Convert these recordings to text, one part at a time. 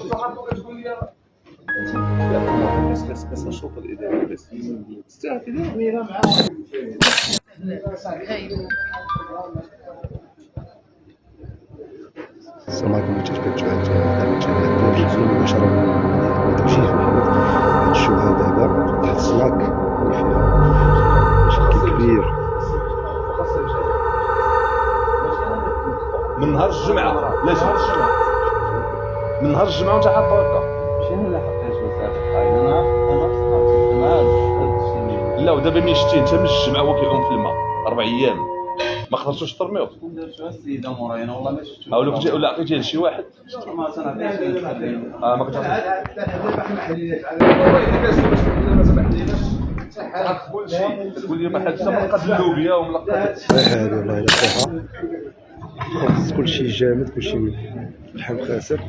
بس الشرطه الاداريه بس تستاهل كذا. السلام عليكم متابعين قناة الجزيرة مباشرة من توجيه محمد. غنشوفها دابا تحت السلاك اللي فيها مشكل كبير من نهار الجمعه. لا من نهار الجمعه وانت حاط هكا. شنو اللي حطيت بزاف لا ودابا ملي شتي انت من الجمعه هو كيعوم في الماء 4 ايام ما قدرتوش ترميوه. درتو السيده موراينا والله ما شفتو. او لو كنت ولا عطيتيه لشي واحد ما تنعطيش ما كنت تقول لي ما حد ملقات اللوبيا وملقات هذه والله الا فيها خبز كلشي جامد كلشي لحم خاسر.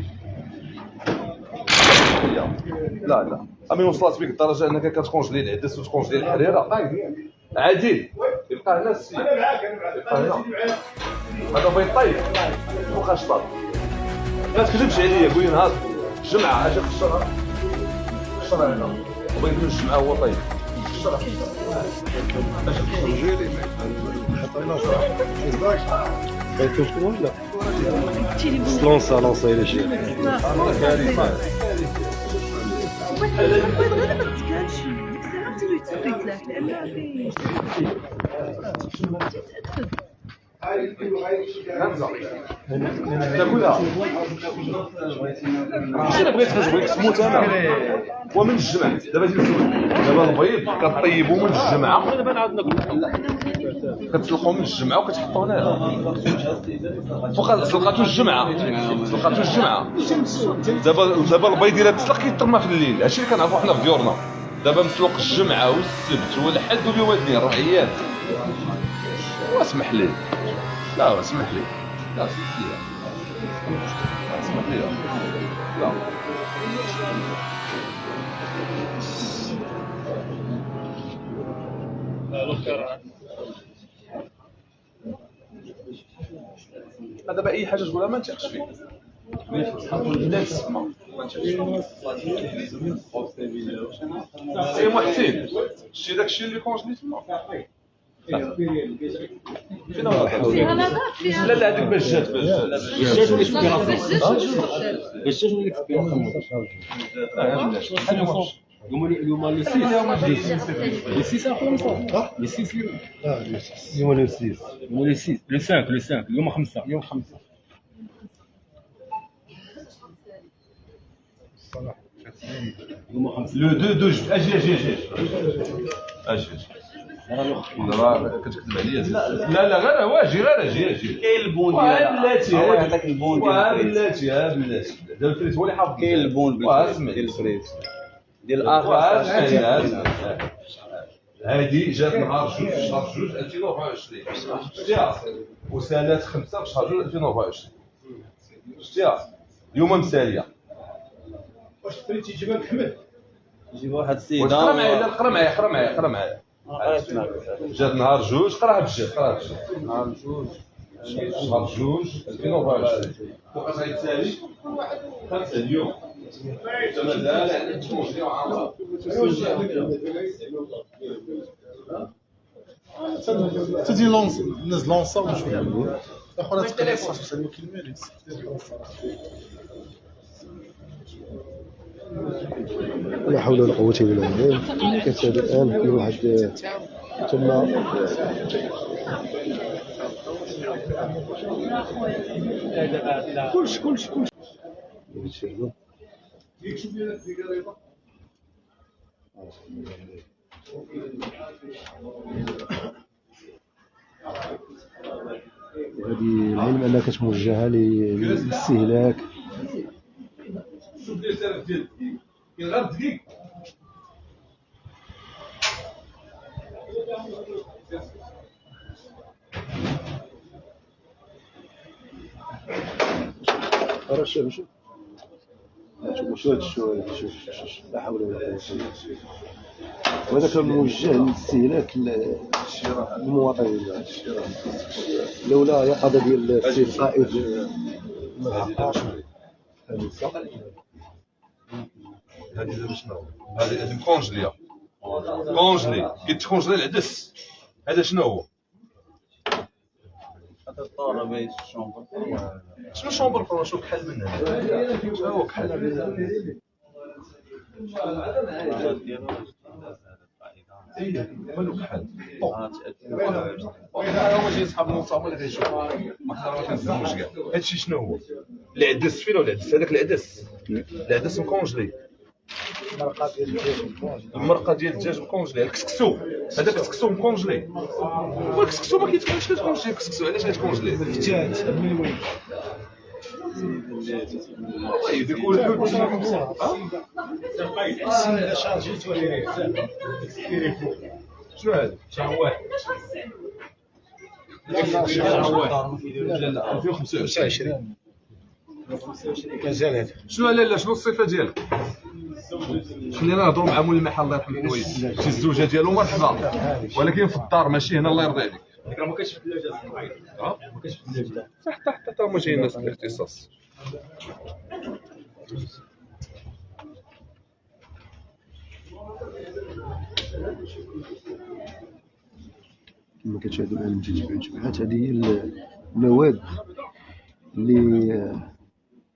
لا امين وصلت بك الدرجه انك كتكونجلي العدس وتكونجلي الحريره عادي يبقى هنا السيد يبقى هنا هذا بغى يطيب مابقاش طاب. ما تكذبش عليا قول لي نهار الجمعه اجي خسرها هنا وبغيت من الجمعه هو طيب خسرها جيلي حتى ناصر بغيتو شكون ولا لونسا الى شي تاكلها انا بغيت تموت انا ومن الجمعه دابا دابا البيض كطيبو من الجمعه كتسلقو من الجمعه وكتحطو هنا فوق سلقاتو الجمعه دابا البيض ديال التسلق كيترمى في الليل. هادشي اللي كنعرفو حنا في ديورنا. دابا مسلوق الجمعه والسبت والحد واليوم الاثنين 4 ايام. واسمح لي لا اسمح لي لا دابا اي حاجه تقولها ما نتيقش فيك لا تسمع ما نتيقش سي محسن شتي داكشي اللي كونجلي تما فين لا هذيك بجات الدجاج اللي في اليوم لو 6 اخويا لو 6 اليوم لو 6 لو 5 اليوم 5 لو 2 اجي راه كتكذب عليا. لا غير واجي كاين البون ديالها بلاتي هذاك البون بلاتي دابا الفريت هو اللي حافظ. كاين البون ديال الفريت ديال الاخر. هادي جات نهار 2 في شهر 2 2024 شتيها وسالات 5 في شهر 2 2024 شتيها اليوم مساليه. واش فريتي جبال محمد يجيب واحد السيده قرا معايا جات نهار 2 قراها بجد نهار 2 شهر 2 2024 وقت غيتسالي 5 اليوم مازال عندك تكونجلي وعامره تدي لونس الناس لونسا ونشوف اخونا تقدر 19 كلمه لا حول ولا قوة إلا بالله. كتشاهد الآن كل واحد تما كلشي هذه العلم أنها كتوجهها للاستهلاك. شوف لي السالف ديال الدقيق كاين غير الدقيق راه شوف لا حول ولا قوة إلا بالله. وهذاك موجه للاستهلاك المواطنين. لولا يقظة ديال السي القائد ما تحققش. هذه دابا شنو هو؟ هذه مكونجليه كونجلي كيتكونجلي العدس. هذا شنو هو؟ هذا الطاره بايت الشومبر. شنو شومبر فور؟ شوف كحل من هنا. شنو هو كحل؟ مالو كحل. هما جاي صحاب المصاب اللي غيشوف ما كنزلوش كاع. هادشي شنو هو؟ العدس فين هو العدس؟ هذاك العدس مكونجلي. المرقه ديال الدجاج مكونجلي. الكسكسو هذا كسكسو مكونجلي. والكسكسو ما كيتكونش كتكونجلي. الكسكسو علاش غتكونجلي؟ فتات من وين؟ الله يهديك والحوت. شنو هذا؟ شهوات. 2025 مازال هذا. شنو لا شنو الصفه ديالك؟ خلينا نهضروا مع مول المحل الله يرحم الحوايج. شي الزوجه ديالو مرحبا، ولكن في الدار ماشي هنا الله يرضي عليك. ما كاينش في الثلاجه الصباحيه. ما كاينش في الثلاجه. حتى هما جايين الناس بالاختصاص. كما كتشاهدوا الان المتتبعات، هذه هي المواد اللي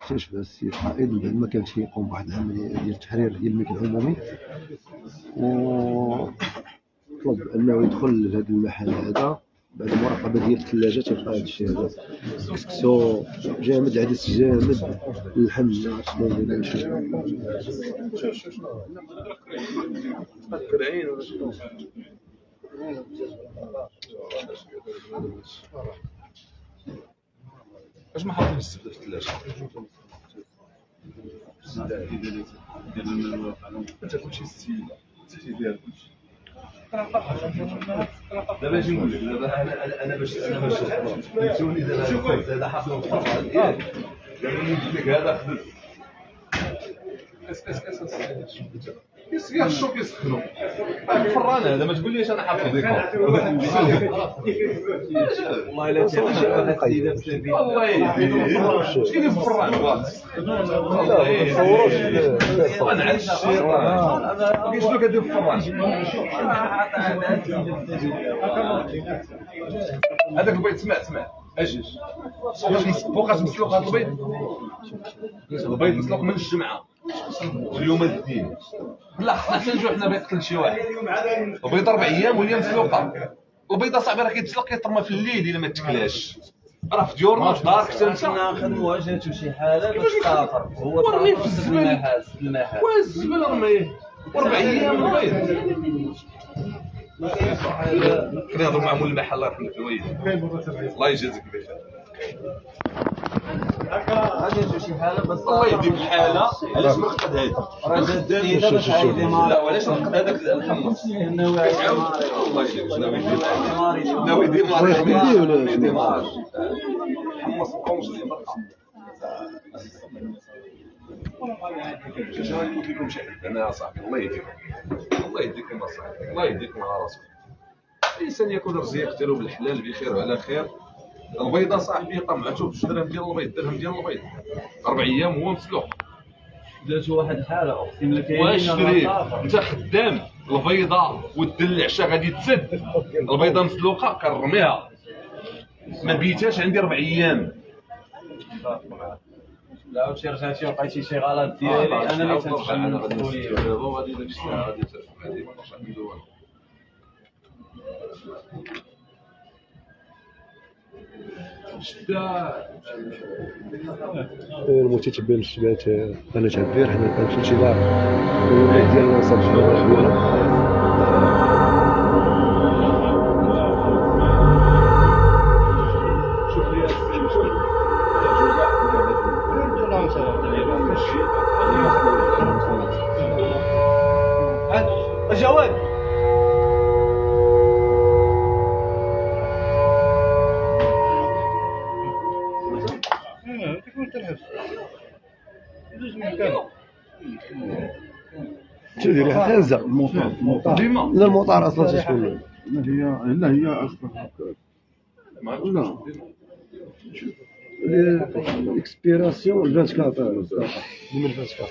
اكتشفها السي القائد بعد ما كان تيقوم بواحد العمليه ديال التحرير ديال الملك العمومي، وطلب انه يدخل لهذا المحل هذا بعد مراقبه ديال الثلاجه تلقى هذا الشيء هذا. كسكسو جامد، عدس جامد، اللحم كرعين ولا شنو؟ اش ما حاطين الزبده في الثلاجه؟ انت كلشي السيده ديال كلشي. دابا اجي نقول لك دابا انا باش فهمتوني. دابا هذا حاط الفرقه ديالك. دابا نقول لك هذا خدم كاس الشوك يسخنوا. الفران هذا ما تقوليش انا حاط ديكور. والله الا تعمل السيده بسبب الله يهديك. اش كاين في الفران؟ الله يهديك. انا عايش كيش لو كدير في الفران؟ هذاك البيض سمع اجي فوقاش مسلوق هذا البيض مسلوق من الجمعه اليوم الاثنين. لا خصنا حتى نجيو حنا بيقتل شي واحد. البيض 4 ايام واليوم مسلوقه. البيضه صاحبي راه كيتسلق كيترمى في الليل الا ما تاكلاش. راه في ديورنا في دارك حتى انت. ناخذ جاتو شي حاله باش تسافر هو ورميه في الزبل. المحل والزبل رميه 4 ايام البيض. خلينا نهضروا مع مول المحل الله يرحم الحوايج. الله يجازيك بخير. جاتو شي حاله بس الله يهديك الحاله. علاش ما خد هادي؟ راه جات السيده باش عايديمار. لا وعلاش ناخذ هذاك الحمص؟ ناوي عايديمار. الله يهديك. ناوي يديمار حمص كونجلي مرقه. شنو نقول لكم شي حد انا صاحبي الله يهديكم. الله يهديكم صاحبي. الله يهديكم على راسكم. الانسان ياكل رزق ديالو بالحلال بخير وعلى خير. البيضه صاحبي طمعته في الدرهم ديال البيض. درهم ديال البيض 4 ايام هو مسلوق. جاتو واحد الحاله اقسم لك واش تريد انت خدام البيضه والدل العشاء غادي تسد. البيضه مسلوقه كنرميها ما بيتاش عندي 4 ايام. لا وشي رجعتي وقعتي شي غلط ديالي انا اللي تنتحمل المسؤوليه. غادي داك الساعه غادي غادي ما نقدرش ندير والو. المتتبع للشبات قناة عبير، حنا كنمشيو انطلاق ديال الوسط ديالنا. جواد تدير حازه ديما لا المطار اصلا تشكون هي اصلا لا الاكسبيراسيون 24 2024.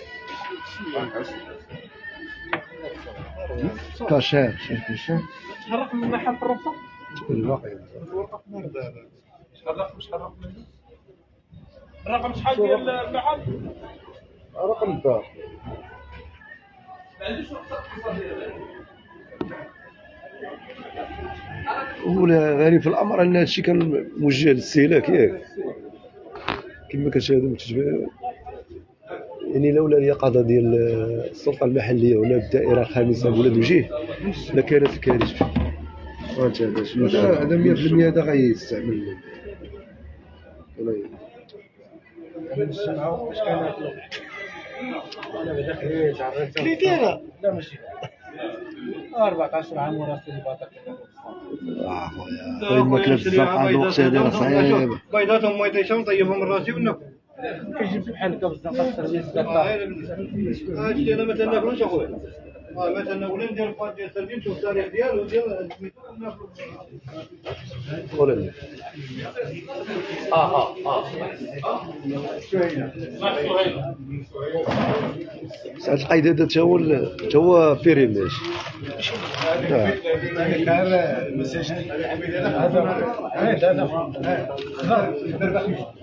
كاشير شايف كاشير الرقم ما حاب في الرخصه الباقي الرقم شحال ديال المحل رقم الدار ولا غريب في الامر ان هادشي كان موجه للاستهلاك ياك كما كتشاهدوا متتبع يعني لولا اليقظه ديال السلطه المحليه ولا الدائره الخامسه ولا وجيه لكانت الكارثه. وانت هذا 100% هذا غيستعمل كليتينا لا ماشي 14 عام وراسي الباطل خويا الماكله الزرقاء الوقت هذا صعيب بيضاتهم ما يطيشوا نطيبهم راسي وناكل كيجيب بحال هكا بالزنقه السيرفيس هادشي انا ما تناكلوش اخويا مثلا ولا ندير الفات ديال السيرفيس نشوف التاريخ ديالو ديال ولا ساعة القايد هذا تا هو بيريميش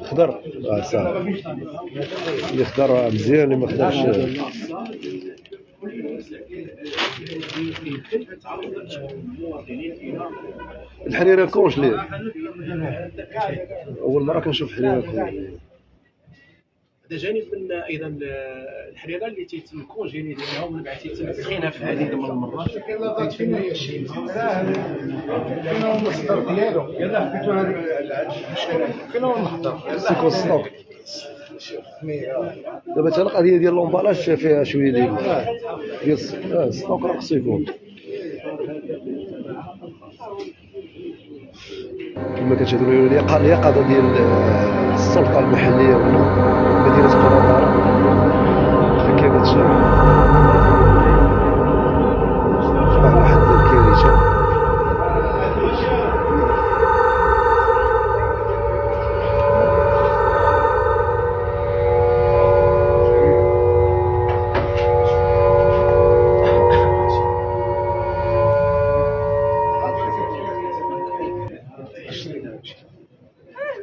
خضر صافي اللي خضر مزيان اللي ما خضرش الحريره كونجلي اول مره كنشوف حريره كونجلي. هذا جانب من ايضا الحريره اللي تيتم كونجيني ديالها ومن بعد تيتم تسخينها في العديد من المرات. فين هو المصدر ديالو؟ يلاه حبيتو هذا فين هو المحضر؟ سيكون ستوك دابا حتى القضيه ديال لومبالاج فيها شويه ديال ستوك راه خصو يكون كما كتشاهدوا اليقظه ديال السلطه المحليه هنا مدينه قرطاره كانت واحد الكارثه.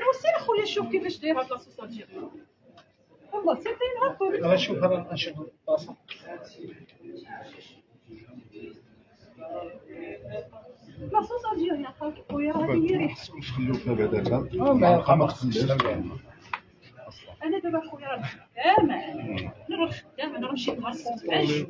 وسير اخويا شوف كيفاش داير هاد لاصوص ديالو والله سير داير هاكا نشوف هذا نشوف البلاصه لاصوص ديالو يا خويا راه هي ريحته نخليو فيها بعدا ما تخليش انا دابا خويا راه خدامه نروح خدامه نروح نمشي نغرس باش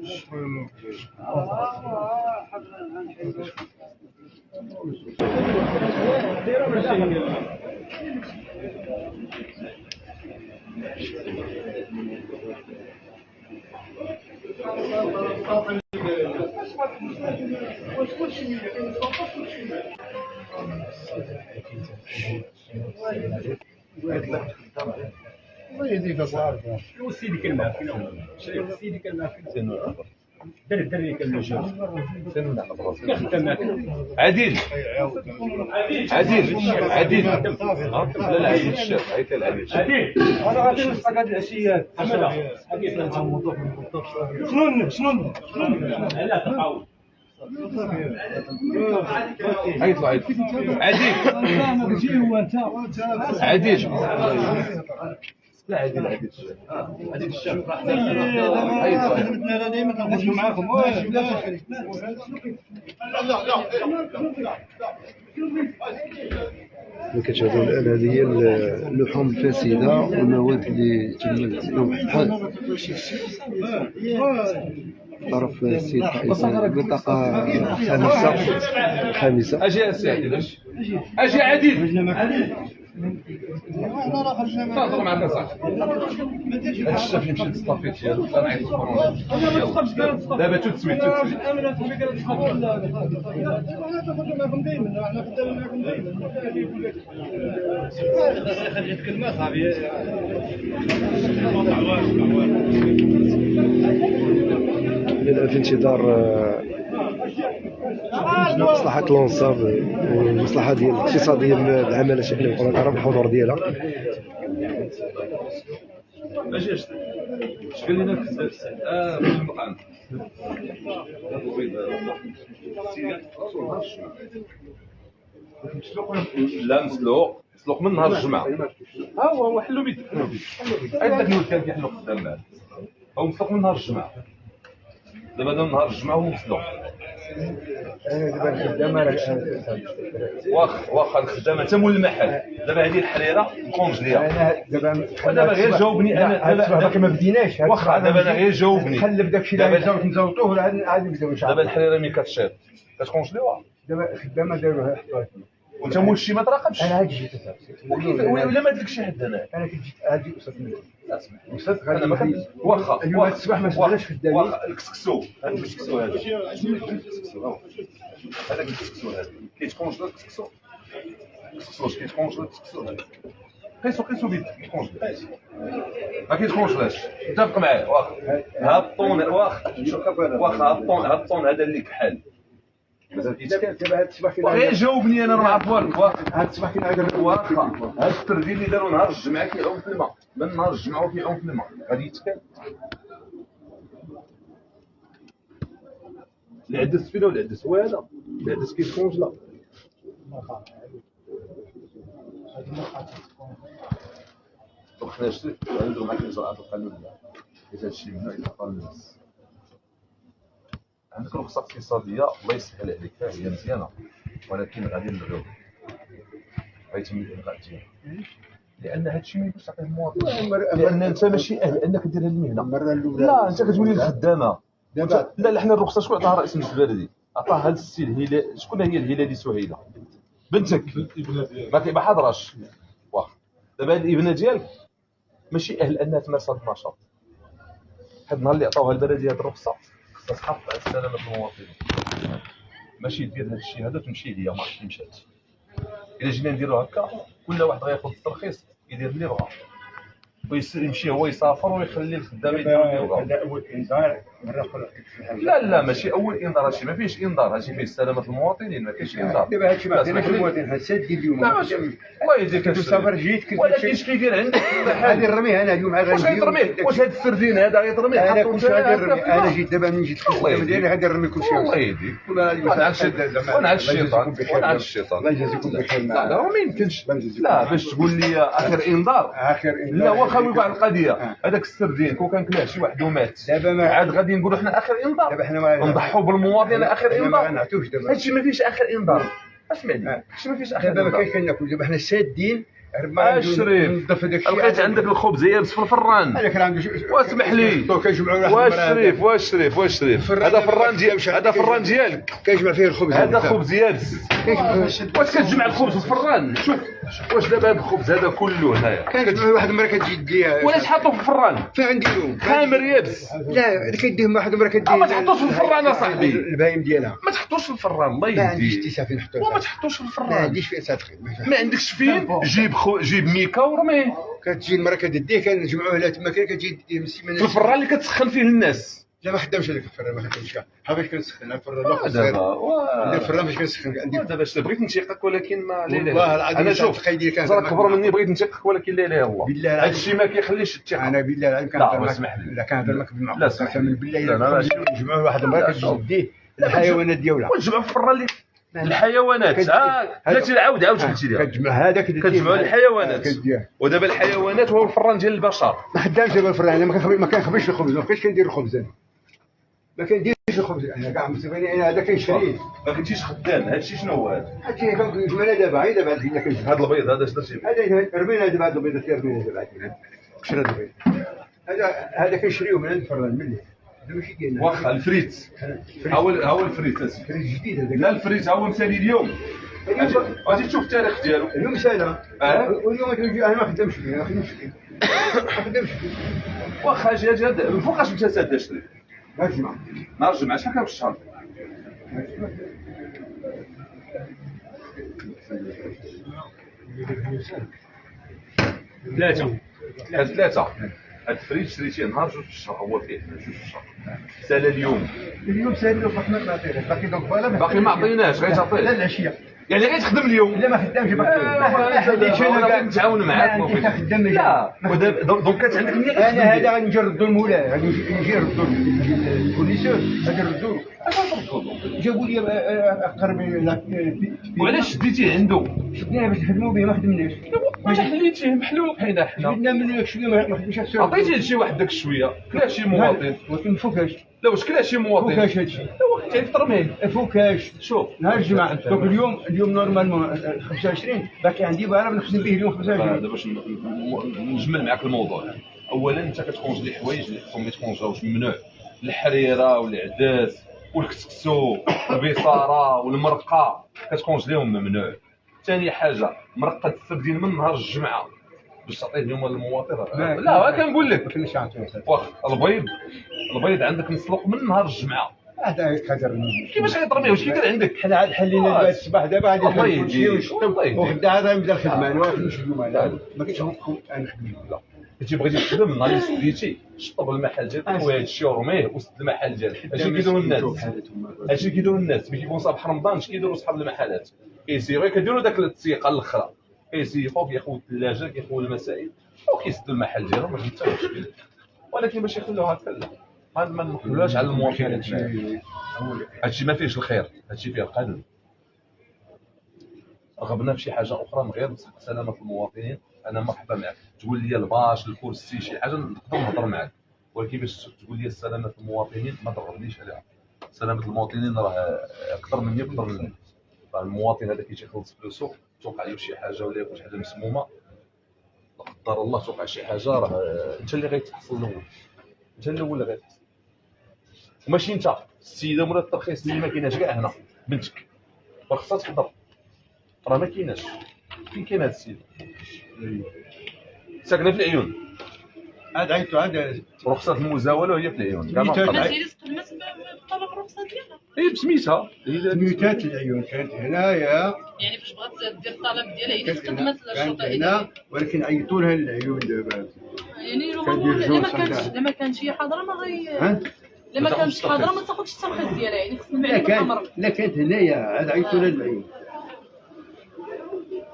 الله يهديك اصاحبي سيدي كلمه سيدي كلمه دري كلمه جوج عديل عديل عديل لا لا عديل الشاف عيط العديل انا غادي نسقط هاد العشيات شنو لا تقاوم عيط له عيط عديل عديل لا عديل عديل الشاف عديل الشاف عيط له انا دائما كنخرجوا معاكم اللي كتشاهدوا الان هذه هي اللحوم الفاسده والمواد اللي تم الابحاث طرف السيد رئيس المنطقه الخامسه اجي اسي عديل اجي عديل تهضر مع الناس هاد الشاف اللي مشيت تصطافيت ديالو انا عيط دابا تسويت الان في انتظار مصلحة لونساب والمصلحة ديال الاقتصادية من العمالة الشكلية والقرار الحضور ديالها. قال لنا في المطعم لا مسلوق من نهار الجمعة. ها هو حلو بيدك عندك نور كان كيحلو قدام معاه هو مسلوق من نهار الجمعة. دابا هذا نهار الجمعة هو مسلوق. واخا الخدامة حتى مول المحل. دابا هذه الحريرة كونجليها. دابا غير جاوبني انا ما بديناش واخا دابا انا غير جاوبني. نحلب داكشي اللي دابا نزوطوه عاد نبداو دابا الحريرة ملي كتشيط كتكونجليوها. دابا خدامه داروها حطوها. وانت مول الشي ما تراقبش. انا هاد جيت وكيف ولا ما دلك شي حد هنا. انا كنت جيت هادي اسره مني اسمح انا ما كان واخا اليوم هاد الصباح ما شغلناش خدامين. واخا الكسكسو هذا الكسكسو هذا هذاك الكسكسو هذا كيتكونجلا الكسكسو. الكسكسو كيتكونجلا الكسكسو هذا قيسو بيدك كيتكونجلا ما كيتكونجلاش. اتفق معايا واخا هاد الطون واخا هاد الطون هذا اللي كحل مازال كيتكال. دابا هاد الصباح غير جاوبني انا راه معرف واخا هاد الصباح كنعاود واخا هاد التردي اللي داروا نهار الجمعة كيعوم في الماء. من نهار الجمعة وكيعوم في الماء غادي يتكال. العدس فين ولا العدس هو هذا العدس كيتكونجلا. وحنا شتي غنديرو معاك الإجراءات القانونية حيت هادشي ممنوع يتعطى للناس. عندك رخصة اقتصادية الله يسهل عليك هي مزيانة ولكن غادي نلغيوها غيتم الإلغاء ديالها لأن هادشي ما يمكنش تعطيه المواطن. لأن أنت ماشي أهل أنك دير هاد المهنة. لا أنت كتولي الخدامة. لا حنا الرخصة شكون عطاها رئيس المجلس البلدي؟ عطاها للسي الهلال. شكون هي الهلالي سهيلة؟ بنتك ما حاضراش. واخا دابا هاد الابنة ديالك ماشي أهل أنها تمارس هاد النشاط. هاد النهار اللي عطاوها البلدية هاد الرخصة خصها تحافظ على سلامة المواطنين. ماشي دير هاد الشيء هذا تمشي ليا ما عرفتش مشات. إلا جينا نديرو هكا كل واحد غياخذ الترخيص يدير اللي بغا ويمشي هو يسافر ويخلي الخدام يديروا اللي بغا. هذا اول انذار مره اخرى. لا ماشي اول انذار. هادشي ما فيهش انذار. هادشي فيه سلامة المواطنين ما كاينش انذار. دابا هادشي ما عندناش المواطن هسادي اليوم. لا ماشي الله يهديك تسافر جيت ولكن اش كيدير عندك غادي نرميه انا اليوم عاد واش غيترميه؟ واش هاد السردين هذا غيترميه؟ انا كلشي غادي نرمي. انا جيت دابا من جيت الخدمه ديالي غادي نرمي كلشي. الله يهديك وانا على الشيطان الله يجازيكم بخير. لا ما يمكنش. لا باش تقول لي اخر انذار لا واخا وقع القضيه هذاك السردين كون كان كلاه شي واحد ومات دابا عاد غادي نقولوا حنا اخر انذار. دابا حنا نضحوا بالمواطن اخر ما انذار. غنعطيوش دابا هادشي ما فيش اخر انذار. اسمعني هادشي ما فيش اخر دابا ما انذار. كاينش كناكل. دابا حنا سادين الشريف نضف داك الشيء. لقيت عندك الخبز يابس في الفران. انا كان عندي واسمح لي كنجمعوا واش شريف هذا فران ديالك. هذا فران ديالك كنجمع فيه الخبز. هذا خبز يابس. واش كتجمع الخبز في الفران؟ شوف واش دابا هذا الخبز هذا كله هنايا كنجمع واحد المره كتجي ديها ولاش حاطو في الفران فين غنديرو خامر يابس. لا كديه واحد المره كديه ما تحطوش في الفران اصاحبي. البهايم ديالها ما تحطوش في الفران الله ما عنديش يهديك. تيسا فين نحطو. وما تحطوش في ما الفران. عنديش فين صادقين. ما عندكش فين جيب ميكا ورميه كتجي المره كديه كنجمعوه لا تما كتجي دير مسيمه في الفران اللي كتسخن فيه الناس. لا ما خدامش هذاك الفران. ما خدامش ها فاش كنسخن الفران الاخر دابا الفران فاش كنسخن عندي دابا بغيت نتيقك ولكن ما لا والله العظيم انا شوف القيدي كان زرك كبر مني بغيت نتيقك ولكن لا اله الا الله. بالله العظيم هادشي ما كيخليش الثقه. انا بالله العظيم لا، كنهضر واسمح لي. لا كنهضر معك بالمعقول. لا، اسمح لي. بالله لا، لا، لا. نجمعوه واحد المره لا، كتجي شوف. ديه الحيوانات ديالها وتجمعوا في الفران اللي الحيوانات. بلاتي عاود قلتي لي كتجمع هذاك كتجمعوا الحيوانات كدير. ودابا الحيوانات هو الفران ديال البشر. ما خدامش دابا الفران. انا ما كنخبيش الخبز. ما بقيتش كندير الخبز. انا ما كنديرش الخبز. انا كاع مصيبني. انا هذا كنشريه. ما كنتيش خدام. هادشي شنو هو هذا؟ هادشي كنجمعنا دابا غير دابا هذا كنجمع. هذا البيض هذا اش درتي به؟ هذا رمينا دابا هذا البيض رمينا دابا قشره البيض. هذا كنشريوه من عند الفران ملي هذا ماشي ديالنا. واخا الفريت هو الفريت اسمي. فريت جديد هذاك. لا الفريت هو مثالي اليوم. غادي تشوف التاريخ ديالو. اليوم سالا واليوم تجي. انا ما خدامش فيه. ما خدامش فيه. واخا اجي من فوقاش انت ساد شري ما تجمع. نهار الجمعه شحال كان في الشهر؟ ثلاثة. هاد الفريج شريتيه نهار جوج في الشهر. هو فيه جوج في الشهر. سالا اليوم اليوم سالي باقي ما عطيناش. باقي دوك باقي ما عطيناش غير تعطيه. لا العشيه. يعني غير تخدم اليوم لا ما خدامش انا نتعاون معاك انت خدام لا دونك كانت عندك نيه انا هذا غادي نجي نردو المولاي غادي نجي نردو الكونيسور غادي نردو جابوا لي قرب وعلاش شديتيه عنده شدينا باش نخدموا به ما خدمناش واش حليتيه محلول بحال حنا بدنا منه شويه ما خدمش السوق عطيتيه لشي واحد داك الشويه كلا شي مواطن ولكن مفوكاش لا واش كلا شي مواطن فوكاش هادشي لا وقت ترميه فوكاش شوف نهار الجمعة دوك اليوم نورمالمون 25 باقي عندي بعرف نخدم به اليوم 25 هذا باش نجمل معاك الموضوع. اولا انت كتكونجلي حوايج اللي خصهم ما يتكونجاوش ممنوع، الحريره والعداس والكسكسو والبصاره والمرقه كتكونجليهم ممنوع. ثاني حاجه مرقه السردين من نهار الجمعه باش تعطيه اليوم للمواطن لا كنقول لك كلش عطيني واخا البيض عندك مسلوق من نهار الجمعه هذا خاطر كيفاش غيطرميه واش كيدير عندك حنا عاد حلينا دابا الصباح دابا غادي الله نخدم كلشي يهديك الله يهديك وغدا عاد غنبدا الخدمه انا واقف نشد اليوم ما كاينش انا نخدم لا انت بغيتي تخدم نهار اللي سديتي شطب المحل ديالك وهذا الشيء ورميه وسد المحل ديالك. اش كيديروا الناس ملي كيكون صباح رمضان اش كيديروا صحاب المحلات كيسيروا كيديروا داك التسيقه الاخرى كيسيقوا كياخذوا الثلاجه كياخذوا المسائل وكيسدوا المحل ديالهم باش حتى مشكل، ولكن باش يخلوها هكا لا ما نخلوهاش على المواطنين. هادشي ما فيهش الخير، هادشي فيه القتل. رغبنا في شي حاجه اخرى من غير بصح سلامه المواطنين انا مرحبا معك. تقول لي الباش الكرسي شي حاجه نقدر نهضر معك، ولكن باش تقول لي سلامه المواطنين ما ترغبنيش عليها. سلامه المواطنين راه اكثر مني اكثر منك. المواطن هذا كيجي يخلص فلوسو توقع له شي حاجه ولا ياكل شي حاجه مسمومه لا قدر الله توقع شي حاجه راه انت اللي غيتحصل الاول، انت الاول اللي غيتحصل وماشي انت. السيده مولا الترخيص اللي ما كايناش كاع هنا بنتك خصها تحضر راه ما كايناش. فين كاين هاد السيده ساكنه في العيون عاد عيطوا عاد رخصه المزاوله هي في العيون كاع ما ما قطعت. سيري تقدمت بطلب الرخصه ديالها هي بسميتها ميتات العيون كانت هنايا يعني فاش بغات دير الطلب ديالها هي اللي كانت تقدمت كانت للشرطه هنا ولكن عيطوا لها العيون دابا يعني كندير جوج الا ما كانش هي حاضره ما غي ها الا ما كانتش حاضره ما تاخذش الترخيص ديالها يعني خصنا نعلم الامر. لا كانت هنايا عاد عيطوا لها العيون.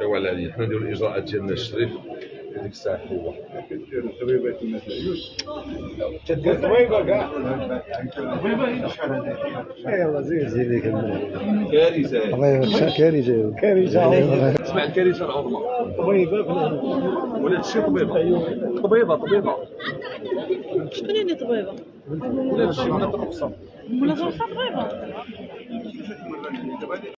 ايوا علي حنا نديروا الاجراءات ديالنا الشريف هذيك الساعه هو كدير الطبيبات الناس العيون تدير طبيبه كاع طبيبه هي شحال هذا يلا زيد ليك كارثه الله يرحمك كارثه اسمع الكارثه العظمى ولا هادشي طبيبه شكون اللي طبيبه؟ ولا هادشي ولا الرخصه ولا الرخصه طبيبه